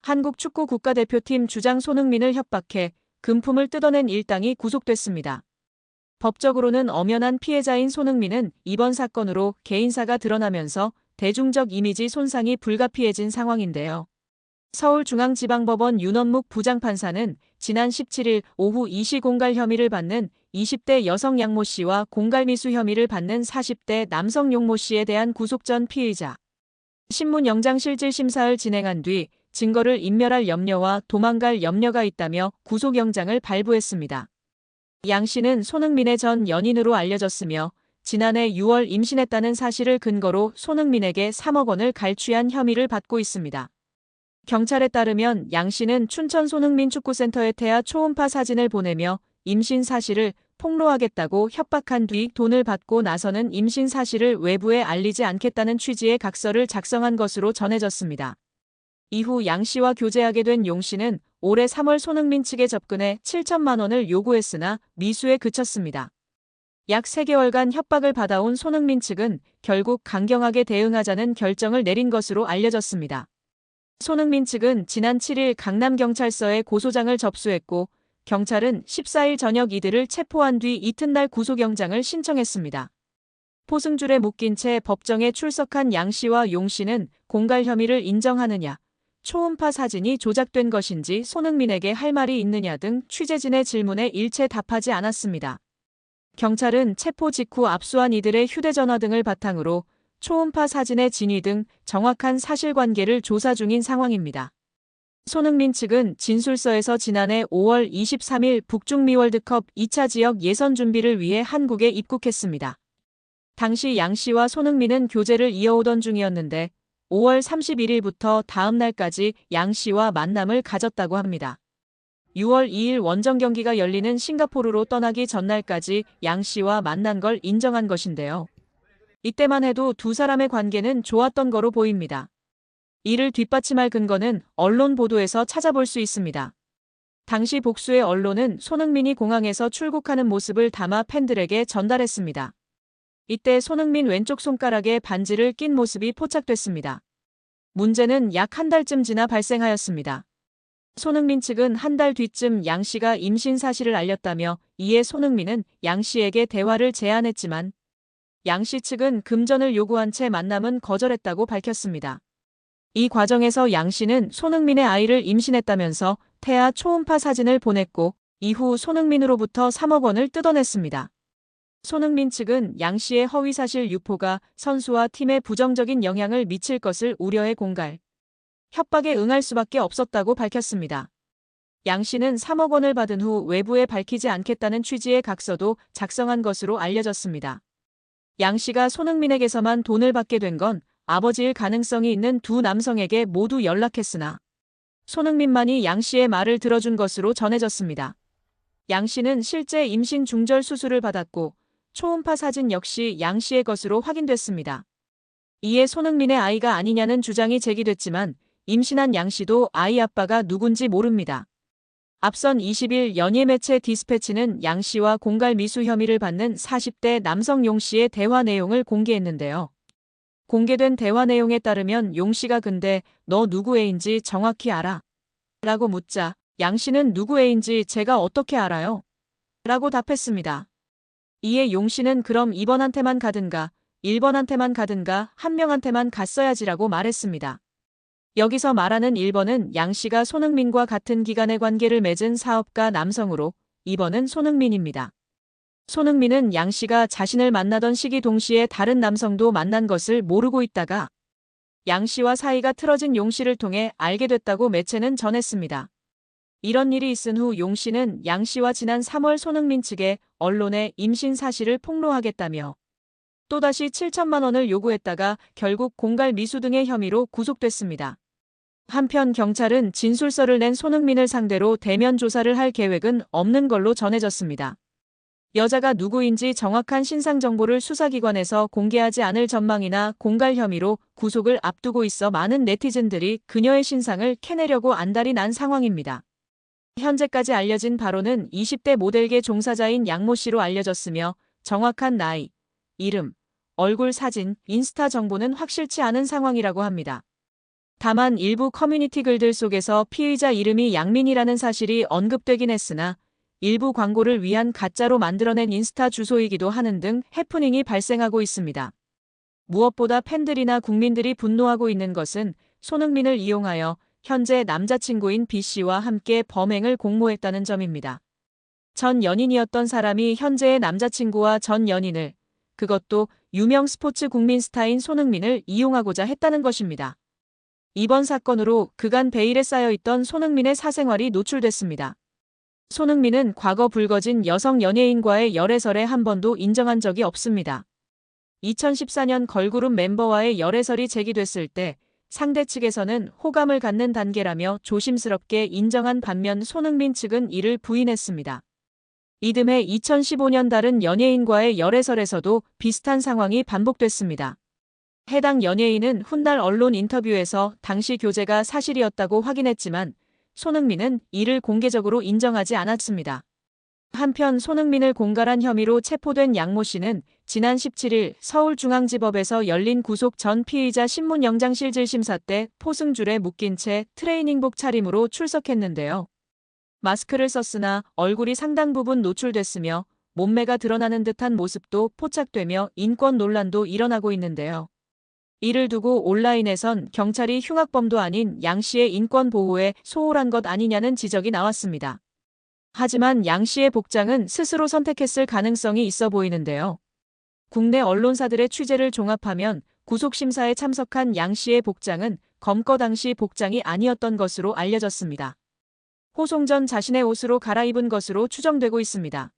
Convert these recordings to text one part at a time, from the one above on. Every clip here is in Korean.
한국 축구 국가대표팀 주장 손흥민을 협박해 금품을 뜯어낸 일당이 구속됐습니다. 법적으로는 엄연한 피해자인 손흥민은 이번 사건으로 개인사가 드러나면서 대중적 이미지 손상이 불가피해진 상황인데요. 서울중앙지방법원 윤원묵 부장판사는 지난 17일 오후 이시 공갈 혐의를 받는 20대 여성 양모 씨와 공갈미수 혐의를 받는 40대 남성 용모 씨에 대한 구속 전 피의자 신문 영장실질심사를 진행한 뒤 증거를 인멸할 염려와 도망갈 염려가 있다며 구속영장을 발부했습니다. 양 씨는 손흥민의 전 연인으로 알려졌으며 지난해 6월 임신했다는 사실을 근거로 손흥민에게 3억 원을 갈취한 혐의를 받고 있습니다. 경찰에 따르면 양 씨는 춘천 손흥민 축구센터에 태아 초음파 사진을 보내며 임신 사실을 폭로하겠다고 협박한 뒤 돈을 받고 나서는 임신 사실을 외부에 알리지 않겠다는 취지의 각서를 작성한 것으로 전해졌습니다. 이후 양 씨와 교제하게 된 용 씨는 올해 3월 손흥민 측에 접근해 7천만 원을 요구했으나 미수에 그쳤습니다. 약 3개월간 협박을 받아온 손흥민 측은 결국 강경하게 대응하자는 결정을 내린 것으로 알려졌습니다. 손흥민 측은 지난 7일 강남경찰서에 고소장을 접수했고 경찰은 14일 저녁 이들을 체포한 뒤 이튿날 구속영장을 신청했습니다. 포승줄에 묶인 채 법정에 출석한 양 씨와 용 씨는 공갈 혐의를 인정하느냐, 초음파 사진이 조작된 것인지 손흥민에게 할 말이 있느냐 등 취재진의 질문에 일체 답하지 않았습니다. 경찰은 체포 직후 압수한 이들의 휴대전화 등을 바탕으로 초음파 사진의 진위 등 정확한 사실관계를 조사 중인 상황입니다. 손흥민 측은 진술서에서 지난해 5월 23일 북중미 월드컵 2차 지역 예선 준비를 위해 한국에 입국했습니다. 당시 양 씨와 손흥민은 교제를 이어오던 중이었는데 5월 31일부터 다음 날까지 양 씨와 만남을 가졌다고 합니다. 6월 2일 원정 경기가 열리는 싱가포르로 떠나기 전날까지 양 씨와 만난 걸 인정한 것인데요. 이때만 해도 두 사람의 관계는 좋았던 거로 보입니다. 이를 뒷받침할 근거는 언론 보도에서 찾아볼 수 있습니다. 당시 복수의 언론은 손흥민이 공항에서 출국하는 모습을 담아 팬들에게 전달했습니다. 이때 손흥민 왼쪽 손가락에 반지를 낀 모습이 포착됐습니다. 문제는 약 한 달쯤 지나 발생하였습니다. 손흥민 측은 한 달 뒤쯤 양 씨가 임신 사실을 알렸다며 이에 손흥민은 양 씨에게 대화를 제안했지만 양 씨 측은 금전을 요구한 채 만남은 거절했다고 밝혔습니다. 이 과정에서 양 씨는 손흥민의 아이를 임신했다면서 태아 초음파 사진을 보냈고 이후 손흥민으로부터 3억 원을 뜯어냈습니다. 손흥민 측은 양 씨의 허위사실 유포가 선수와 팀에 부정적인 영향을 미칠 것을 우려해 공갈, 협박에 응할 수밖에 없었다고 밝혔습니다. 양 씨는 3억 원을 받은 후 외부에 밝히지 않겠다는 취지의 각서도 작성한 것으로 알려졌습니다. 양 씨가 손흥민에게서만 돈을 받게 된 건 아버지일 가능성이 있는 두 남성에게 모두 연락했으나 손흥민만이 양 씨의 말을 들어준 것으로 전해졌습니다. 양 씨는 실제 임신 중절 수술을 받았고 초음파 사진 역시 양 씨의 것으로 확인됐습니다. 이에 손흥민의 아이가 아니냐는 주장이 제기됐지만 임신한 양 씨도 아이 아빠가 누군지 모릅니다. 앞선 20일 연예 매체 디스패치는 양 씨와 공갈 미수 혐의를 받는 40대 남성 용 씨의 대화 내용을 공개했는데요. 공개된 대화 내용에 따르면 용 씨가 근데 너 누구 애인지 정확히 알아? 라고 묻자 양 씨는 누구 애인지 제가 어떻게 알아요? 라고 답했습니다. 이에 용 씨는 그럼 2번한테만 가든가 1번한테만 가든가 한 명한테만 갔어야지라고 말했습니다. 여기서 말하는 1번은 양 씨가 손흥민과 같은 기간의 관계를 맺은 사업가 남성으로 2번은 손흥민입니다. 손흥민은 양 씨가 자신을 만나던 시기 동시에 다른 남성도 만난 것을 모르고 있다가 양 씨와 사이가 틀어진 용 씨를 통해 알게 됐다고 매체는 전했습니다. 이런 일이 있은 후 용 씨는 양 씨와 지난 3월 손흥민 측에 언론에 임신 사실을 폭로하겠다며 또다시 7천만 원을 요구했다가 결국 공갈 미수 등의 혐의로 구속됐습니다. 한편 경찰은 진술서를 낸 손흥민을 상대로 대면 조사를 할 계획은 없는 걸로 전해졌습니다. 여자가 누구인지 정확한 신상 정보를 수사기관에서 공개하지 않을 전망이나 공갈 혐의로 구속을 앞두고 있어 많은 네티즌들이 그녀의 신상을 캐내려고 안달이 난 상황입니다. 현재까지 알려진 바로는 20대 모델계 종사자인 양모 씨로 알려졌으며 정확한 나이, 이름, 얼굴 사진, 인스타 정보는 확실치 않은 상황이라고 합니다. 다만 일부 커뮤니티 글들 속에서 피의자 이름이 양민이라는 사실이 언급되긴 했으나 일부 광고를 위한 가짜로 만들어낸 인스타 주소이기도 하는 등 해프닝이 발생하고 있습니다. 무엇보다 팬들이나 국민들이 분노하고 있는 것은 손흥민을 이용하여 현재 남자친구인 B씨와 함께 범행을 공모했다는 점입니다. 전 연인이었던 사람이 현재의 남자친구와 전 연인을, 그것도 유명 스포츠 국민 스타인 손흥민을 이용하고자 했다는 것입니다. 이번 사건으로 그간 베일에 쌓여있던 손흥민의 사생활이 노출됐습니다. 손흥민은 과거 불거진 여성 연예인과의 열애설에 한 번도 인정한 적이 없습니다. 2014년 걸그룹 멤버와의 열애설이 제기됐을 때 상대 측에서는 호감을 갖는 단계라며 조심스럽게 인정한 반면 손흥민 측은 이를 부인했습니다. 이듬해 2015년 다른 연예인과의 열애설에서도 비슷한 상황이 반복됐습니다. 해당 연예인은 훗날 언론 인터뷰에서 당시 교제가 사실이었다고 확인했지만 손흥민은 이를 공개적으로 인정하지 않았습니다. 한편 손흥민을 공갈한 혐의로 체포된 양모 씨는 지난 17일 서울중앙지법에서 열린 구속 전 피의자 신문영장실 질심사 때 포승줄에 묶인 채 트레이닝복 차림으로 출석했는데요. 마스크를 썼으나 얼굴이 상당 부분 노출됐으며 몸매가 드러나는 듯한 모습도 포착되며 인권 논란도 일어나고 있는데요. 이를 두고 온라인에선 경찰이 흉악범도 아닌 양 씨의 인권 보호에 소홀한 것 아니냐는 지적이 나왔습니다. 하지만 양 씨의 복장은 스스로 선택했을 가능성이 있어 보이는데요. 국내 언론사들의 취재를 종합하면 구속심사에 참석한 양 씨의 복장은 검거 당시 복장이 아니었던 것으로 알려졌습니다. 호송 전 자신의 옷으로 갈아입은 것으로 추정되고 있습니다.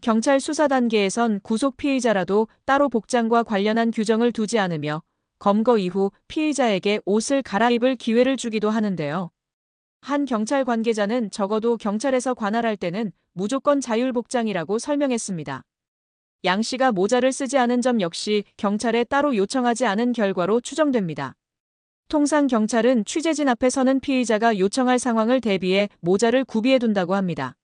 경찰 수사 단계에선 구속 피의자라도 따로 복장과 관련한 규정을 두지 않으며 검거 이후 피의자에게 옷을 갈아입을 기회를 주기도 하는데요. 한 경찰 관계자는 적어도 경찰에서 관할할 때는 무조건 자율복장이라고 설명했습니다. 양 씨가 모자를 쓰지 않은 점 역시 경찰에 따로 요청하지 않은 결과로 추정됩니다. 통상 경찰은 취재진 앞에 서는 피의자가 요청할 상황을 대비해 모자를 구비해둔다고 합니다.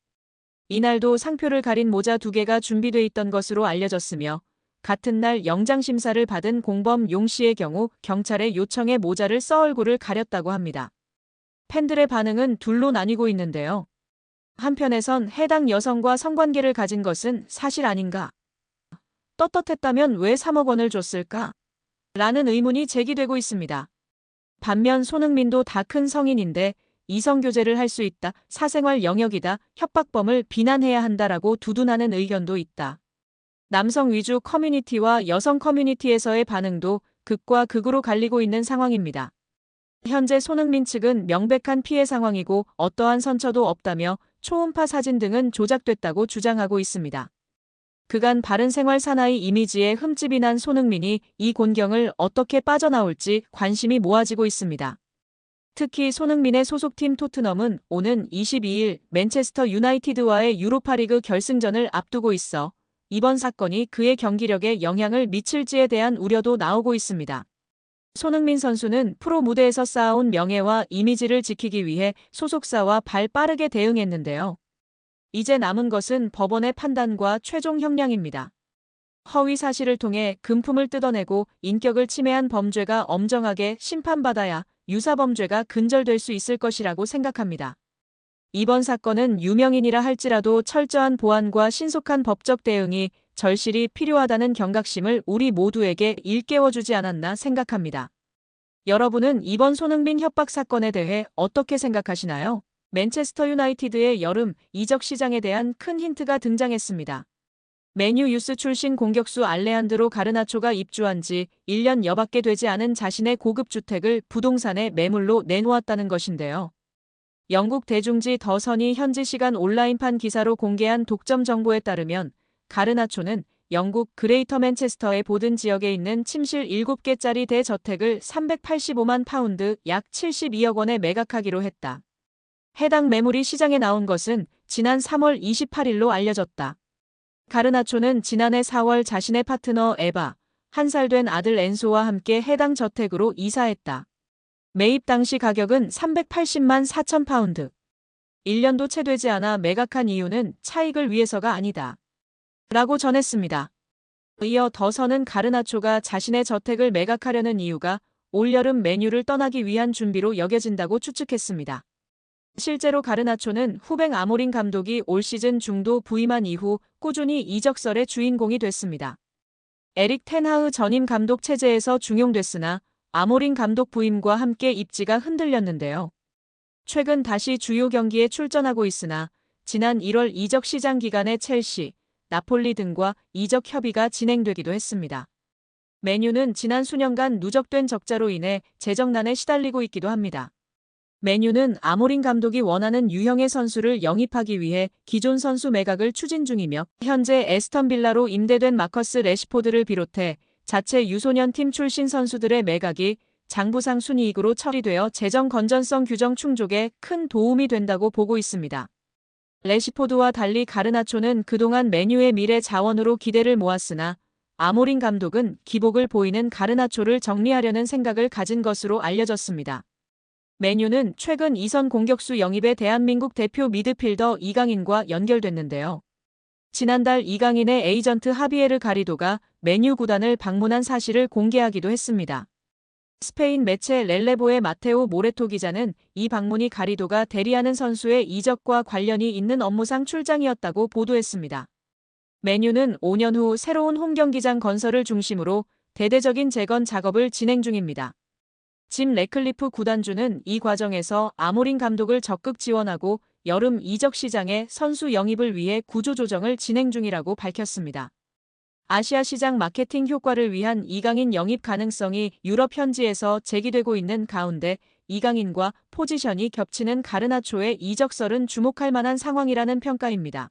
이날도 상표를 가린 모자 2개가 준비돼 있던 것으로 알려졌으며 같은 날 영장심사를 받은 공범 용 씨의 경우 경찰의 요청에 모자를 써 얼굴을 가렸다고 합니다. 팬들의 반응은 둘로 나뉘고 있는데요. 한편에선 해당 여성과 성관계를 가진 것은 사실 아닌가? 떳떳했다면 왜 3억 원을 줬을까? 라는 의문이 제기되고 있습니다. 반면 손흥민도 다 큰 성인인데 이성교제를 할 수 있다, 사생활 영역이다, 협박범을 비난해야 한다라고 두둔하는 의견도 있다. 남성 위주 커뮤니티와 여성 커뮤니티에서의 반응도 극과 극으로 갈리고 있는 상황입니다. 현재 손흥민 측은 명백한 피해 상황이고 어떠한 선처도 없다며 초음파 사진 등은 조작됐다고 주장하고 있습니다. 그간 바른생활 사나이 이미지에 흠집이 난 손흥민이 이 곤경을 어떻게 빠져나올지 관심이 모아지고 있습니다. 특히 손흥민의 소속팀 토트넘은 오는 22일 맨체스터 유나이티드와의 유로파리그 결승전을 앞두고 있어 이번 사건이 그의 경기력에 영향을 미칠지에 대한 우려도 나오고 있습니다. 손흥민 선수는 프로 무대에서 쌓아온 명예와 이미지를 지키기 위해 소속사와 발 빠르게 대응했는데요. 이제 남은 것은 법원의 판단과 최종 형량입니다. 허위 사실을 통해 금품을 뜯어내고 인격을 침해한 범죄가 엄정하게 심판받아야 유사범죄가 근절될 수 있을 것이라고 생각합니다. 이번 사건은 유명인이라 할지라도 철저한 보안과 신속한 법적 대응이 절실히 필요하다는 경각심을 우리 모두에게 일깨워주지 않았나 생각합니다. 여러분은 이번 손흥민 협박 사건에 대해 어떻게 생각하시나요? 맨체스터 유나이티드의 여름 이적 시장에 대한 큰 힌트가 등장했습니다. 맨유 유스 출신 공격수 알레한드로 가르나초가 입주한 지 1년 여밖에 되지 않은 자신의 고급 주택을 부동산에 매물로 내놓았다는 것인데요. 영국 대중지 더 선이 현지 시간 온라인판 기사로 공개한 독점 정보에 따르면 가르나초는 영국 그레이터 맨체스터의 보든 지역에 있는 침실 7개짜리 대저택을 385만 파운드 약 72억 원에 매각하기로 했다. 해당 매물이 시장에 나온 것은 지난 3월 28일로 알려졌다. 가르나초는 지난해 4월 자신의 파트너 에바, 1살 된 아들 엔소와 함께 해당 저택으로 이사했다. 매입 당시 가격은 380만 4천 파운드. 1년도 채 되지 않아 매각한 이유는 차익을 위해서가 아니다. 라고 전했습니다. 이어 더선은 가르나초가 자신의 저택을 매각하려는 이유가 올여름 맨유를 떠나기 위한 준비로 여겨진다고 추측했습니다. 실제로 가르나초는 후배 아모린 감독이 올 시즌 중도 부임한 이후 꾸준히 이적설의 주인공이 됐습니다. 에릭 텐하흐 전임 감독 체제에서 중용됐으나 아모린 감독 부임과 함께 입지가 흔들렸는데요. 최근 다시 주요 경기에 출전하고 있으나 지난 1월 이적 시장 기간에 첼시, 나폴리 등과 이적 협의가 진행되기도 했습니다. 맨유는 지난 수년간 누적된 적자로 인해 재정난에 시달리고 있기도 합니다. 맨유는 아모린 감독이 원하는 유형의 선수를 영입하기 위해 기존 선수 매각을 추진 중이며 현재 에스턴 빌라로 임대된 마커스 레시포드를 비롯해 자체 유소년 팀 출신 선수들의 매각이 장부상 순이익으로 처리되어 재정 건전성 규정 충족에 큰 도움이 된다고 보고 있습니다. 레시포드와 달리 가르나초는 그동안 맨유의 미래 자원으로 기대를 모았으나 아모린 감독은 기복을 보이는 가르나초를 정리하려는 생각을 가진 것으로 알려졌습니다. 맨유는 최근 2선 공격수 영입에 대한민국 대표 미드필더 이강인과 연결됐는데요. 지난달 이강인의 에이전트 하비에르 가리도가 맨유 구단을 방문한 사실을 공개하기도 했습니다. 스페인 매체 렐레보의 마테오 모레토 기자는 이 방문이 가리도가 대리하는 선수의 이적과 관련이 있는 업무상 출장이었다고 보도했습니다. 맨유는 5년 후 새로운 홈경기장 건설을 중심으로 대대적인 재건 작업을 진행 중입니다. 짐 래클리프 구단주는 이 과정에서 아모린 감독을 적극 지원하고 여름 이적 시장에 선수 영입을 위해 구조조정을 진행 중이라고 밝혔습니다. 아시아 시장 마케팅 효과를 위한 이강인 영입 가능성이 유럽 현지에서 제기되고 있는 가운데 이강인과 포지션이 겹치는 가르나초의 이적설은 주목할 만한 상황이라는 평가입니다.